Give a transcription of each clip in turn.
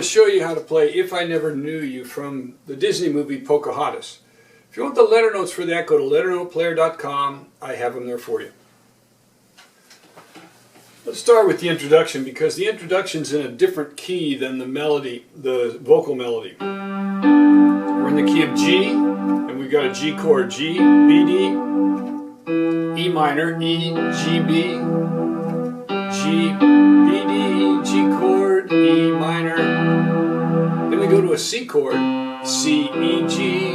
to show you how to play If I Never Knew You from the Disney movie Pocahontas. If you want the letter notes for that, go to LetterNotePlayer.com. I have them there for you. Let's start with the introduction, because the introduction's in a different key than the melody, the vocal melody. We're in the key of G, and we've got a G chord. G, B, D, E minor, E, G, B, G, B, D, G chord, E minor. Then we go to a C chord, C, E, G,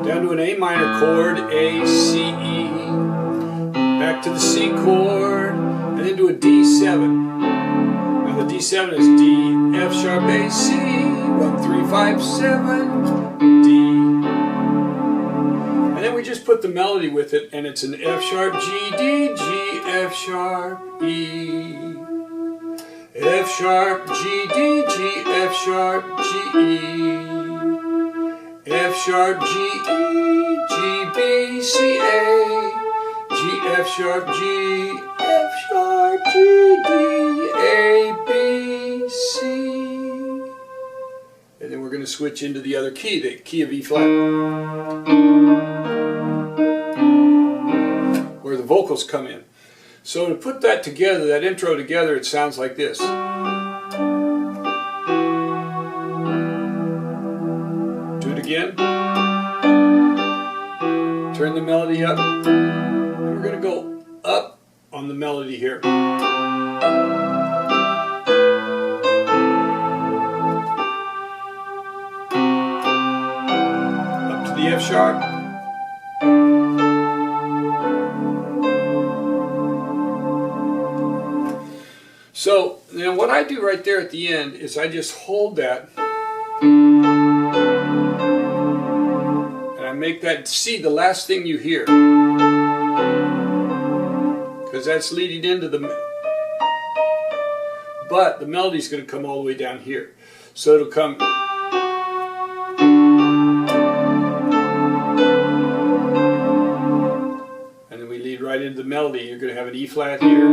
down to an A minor chord, A, C, E, back to the C chord, and then to a D7. Now the D7 is D, F sharp, A, C, 1, 3, 5, 7, D. And then we just put the melody with it, and it's an F sharp, G, D, G, F sharp, E, F sharp, G, D, G, F sharp, G, E, F sharp, G, E, G, B, C, A, G, F sharp, G, F sharp, G, D, A, B, C. And then we're going to switch into the other key, the key of E flat, where the vocals come in. So to put that together, that intro together, it sounds like this. Do it again. Turn the melody up. And we're going to go up on the melody here. Up to the F sharp. So now what I do right there at the end is I just hold that and I make that C the last thing you hear, because that's leading into the, but the melody's going to come all the way down here. So it'll come, and then we lead right into the melody. You're going to have an E flat here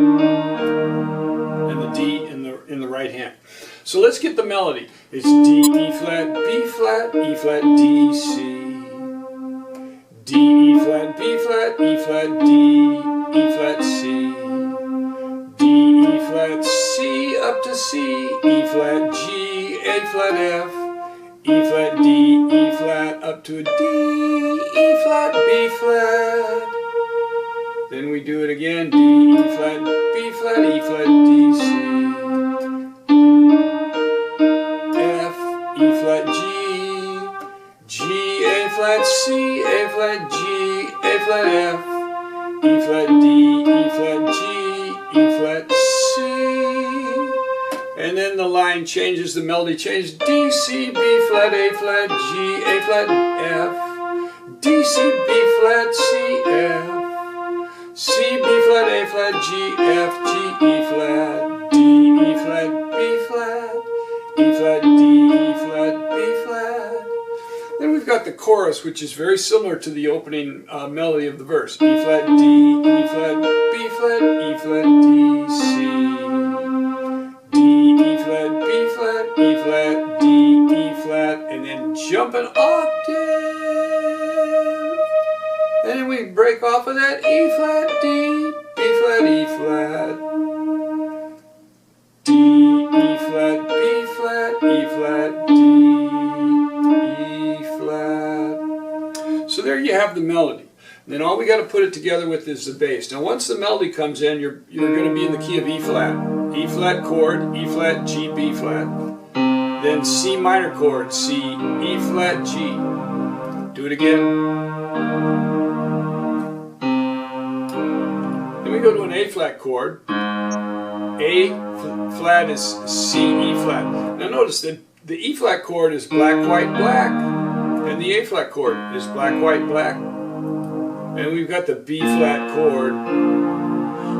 and the D in the right hand. So let's get the melody. It's D, E flat, B flat, E flat, D, C, D, E flat, B flat, E flat, D, E flat, C, D, E flat, C up to C, E flat, G, A flat, F, E flat, D, E flat, up to a D, E flat, B flat. Then we do it again, D, E flat, B flat, E flat, D, C, F, E flat, G, G, A flat, C, A flat, G, A flat, F, E flat, D, E flat, G, E flat, C. And then the line changes, the melody changes, D, C, B flat, A flat, G, A flat, F, D, C, B flat, C, F, C, B flat, A flat, G, F, G, E flat, D, E flat, B flat, E flat, D, E flat, B flat. Then we've got the chorus, which is very similar to the opening melody of the verse. E flat, D, E flat, B flat, E flat, D, C, D, E flat, B flat, E flat, D, E flat, and then jump an octave. And then we break off of that, E flat, D, B flat, E flat, D, E flat, B flat, E flat, D, E flat. So there you have the melody. And then all we got to put it together with is the bass. Now once the melody comes in, you're going to be in the key of E flat. E flat chord, E flat, G, B flat. Then C minor chord, C, E flat, G. Do it again. Then we go to an A flat chord. A flat is C, E flat. Now notice that the E flat chord is black, white, black. And the A flat chord is black, white, black. And we've got the B flat chord.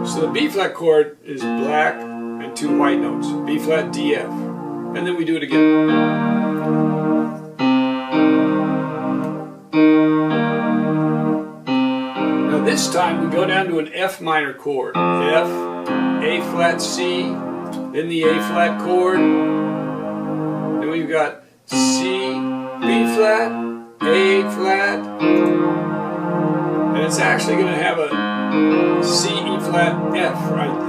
So the B flat chord is black and two white notes. B flat, D, F. And then we do it again. Now this time we go down to an F minor chord. F, A flat, C, then the A flat chord. Then we've got C, B flat, A flat, and it's actually going to have a C, E flat, F.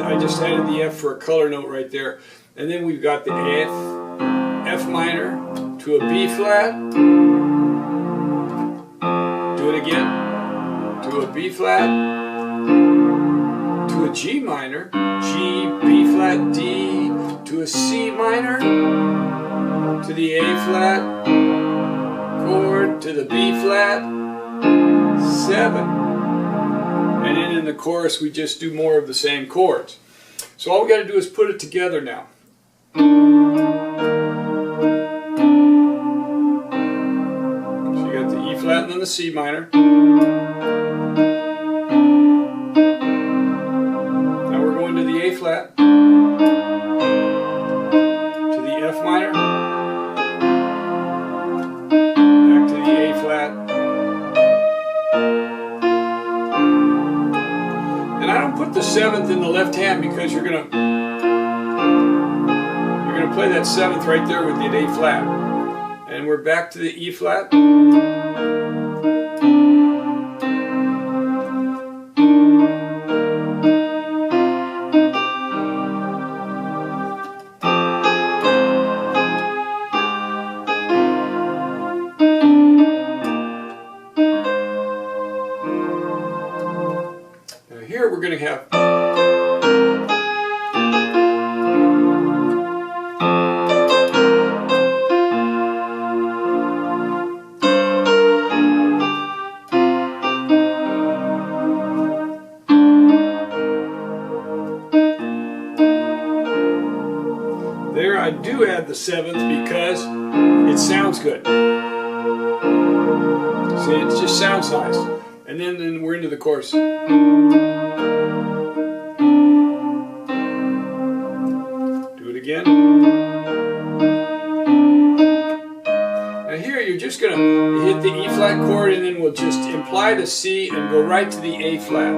I just added the F for a color note right there. And then we've got the F minor to a B flat. Do it again. To a B flat. To a G minor. G, B flat, D. To a C minor. To the A flat chord. To the B flat. 7. And then in the chorus we just do more of the same chords. So all we got to do is put it together now. So you got the E flat and then the C minor. Now we're going to the A flat, to the F minor, back to the A flat. And I don't put the 7th in the left hand because you're gonna play that 7th right there with the A flat. And we're back to the E flat. Now here we're going to have there. I do add the 7th because it sounds good. See, it just sounds nice. And then we're into the chorus. Do it again. Now here you're just going to hit the E flat chord and then we'll just imply the C and go right to the A flat.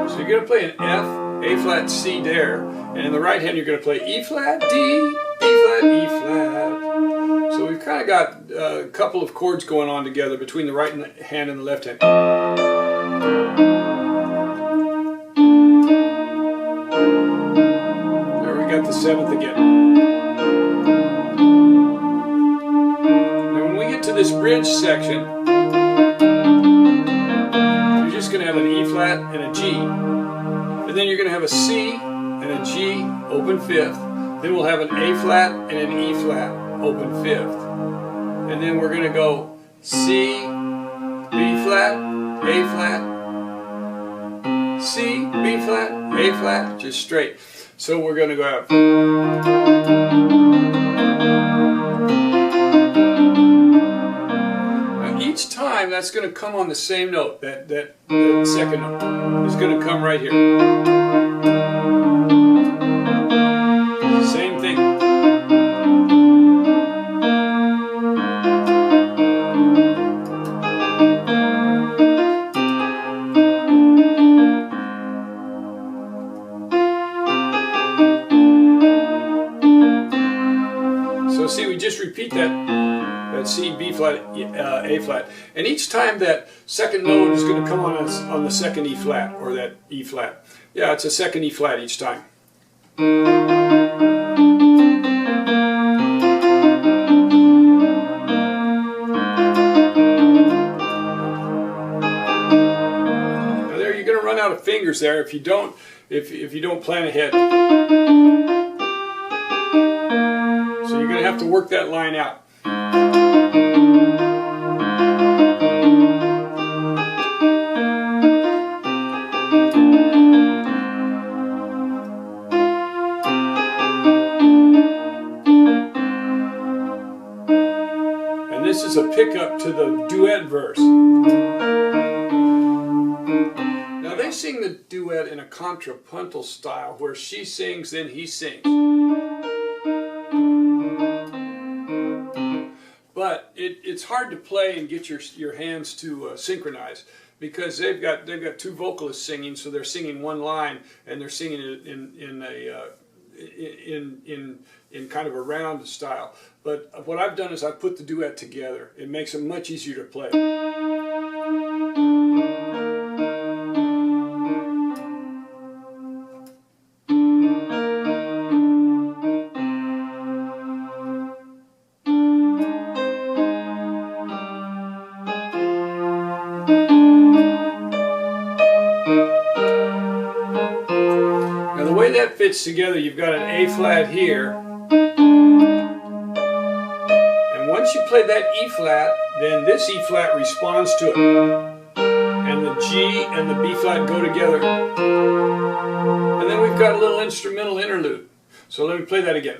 So you're going to play an F, A flat, C there, and in the right hand you're going to play E flat, D, B flat, E flat. So we've kind of got a couple of chords going on together between the right hand and the left hand. There we got the 7th again. Now when we get to this bridge section, you're just going to have an E flat and a G. And then you're going to have a C and a G, open 5th. Then we'll have an A flat and an E flat, open 5th. And then we're going to go C, B flat, A flat, C, B flat, A flat, just straight. So we're going to go out. Now each time that's going to come on the same note, that second note is going to come right here. Same thing. So see, we just repeat that C, B flat, A flat, and each time that second note is going to come on the second E flat, or that E flat. Yeah, it's a second E flat each time. Now there, you're going to run out of fingers there if you don't plan ahead. So you're going to have to work that line out. And this is a pickup to the duet verse. Now they sing the duet in a contrapuntal style where she sings, then he sings. But it's hard to play and get your hands to synchronize. because they've got two vocalists singing, so they're singing one line and they're singing it in kind of a round style. But what I've done is I've put the duet together. It makes it much easier to play. Now the way that fits together, you've got an A flat here, and once you play that E flat, then this E flat responds to it, and the G and the B flat go together, and then we've got a little instrumental interlude. So let me play that again.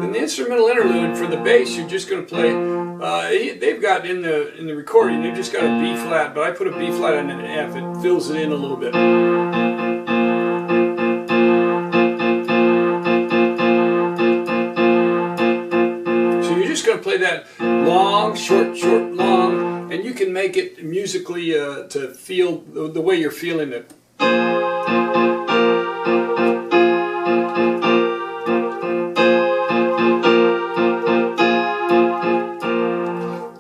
Then the instrumental interlude for the bass, you're just going to play. They've got in the recording, they've just got a B flat, but I put a B flat and an F. It fills it in a little bit. So you're just going to play that long, short, short, long, and you can make it musically to feel the way you're feeling it.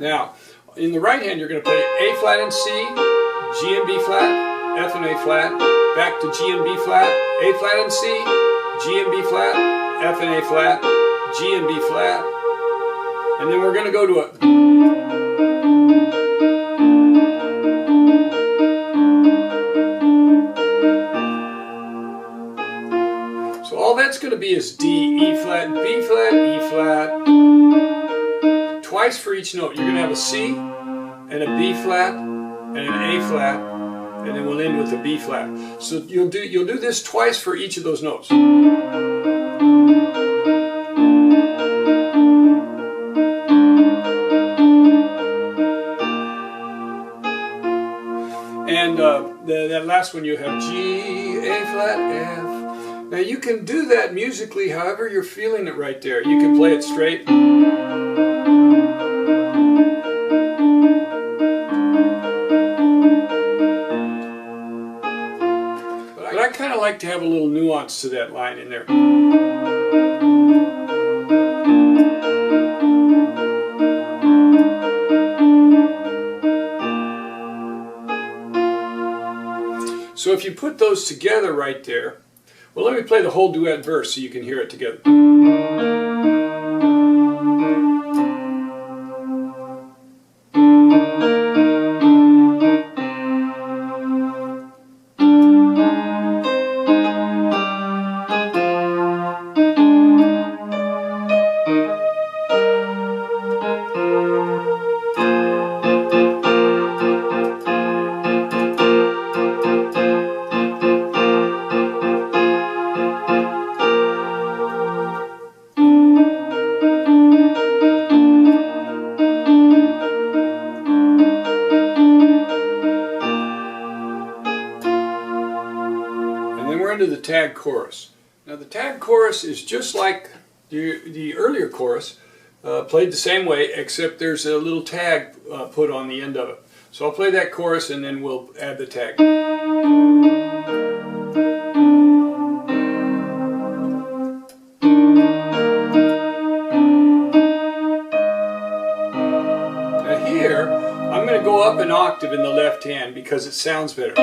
Now, in the right hand, you're going to play A flat and C, G and B flat, F and A flat, back to G and B flat, A flat and C, G and B flat, F and A flat, G and B flat, and then we're going to go to a. So all that's going to be is D, E flat, B flat, E flat. Twice for each note. You're going to have a C and a B flat and an A flat, and then we'll end with a B flat. So you'll do this twice for each of those notes. And that last one you have G, A flat, F. Now you can do that musically however you're feeling it right there. You can play it straight. But I kind of like to have a little nuance to that line in there. So if you put those together right there, well, let me play the whole duet verse so you can hear it together. Into the tag chorus. Now the tag chorus is just like the earlier chorus, played the same way, except there's a little tag put on the end of it. So I'll play that chorus and then we'll add the tag. Now here, I'm going to go up an octave in the left hand because it sounds better.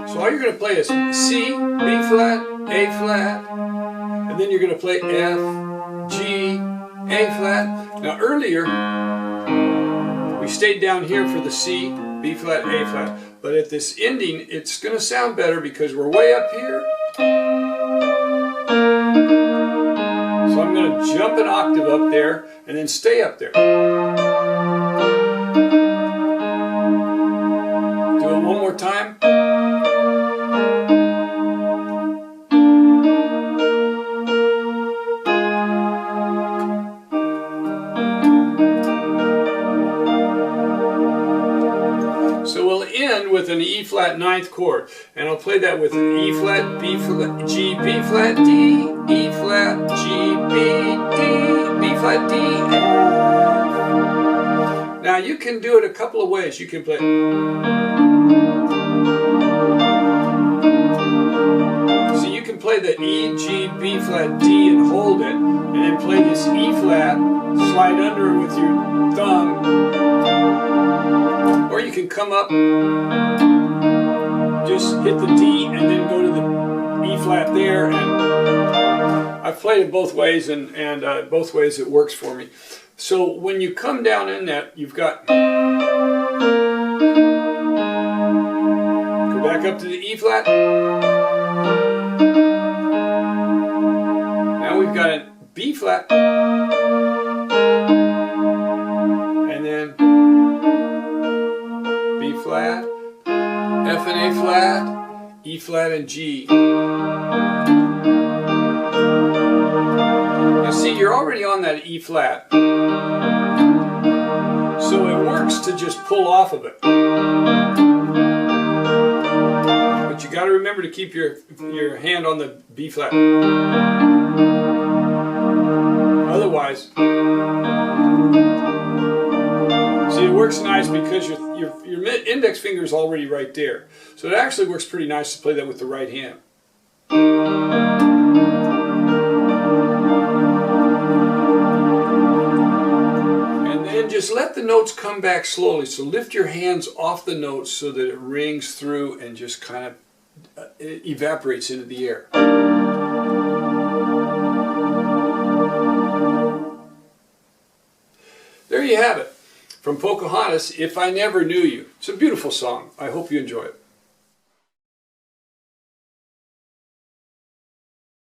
So all you're going to play is C, B flat, A flat, and then you're going to play F, G, A flat. Now earlier, we stayed down here for the C, B flat, A flat, but at this ending, it's going to sound better because we're way up here. So I'm going to jump an octave up there and then stay up there. Do it one more time. So we'll end with an E flat ninth chord, and I'll play that with E flat, B flat, G, B flat, D, E flat, G, B, D, B flat, D, F. Now you can do it a couple of ways. You can play. So you can play the E, G, B flat, D and hold it, and then play this E flat, slide under it with your thumb. Or you can come up, just hit the D and then go to the E flat there. And I've played it both ways, and both ways it works for me. So when you come down in that, you've got, go back up to the E flat. Now we've got a B flat. And then B flat, F and A flat, E flat and G. Now see, you're already on that E flat, so it works to just pull off of it. But you got to remember to keep your hand on the B flat. Otherwise, see, it works nice because your index finger is already right there. So it actually works pretty nice to play that with the right hand. And then just let the notes come back slowly. So lift your hands off the notes so that it rings through and just kind of it evaporates into the air. There you have it. From Pocahontas, If I Never Knew You. It's a beautiful song. I hope you enjoy it.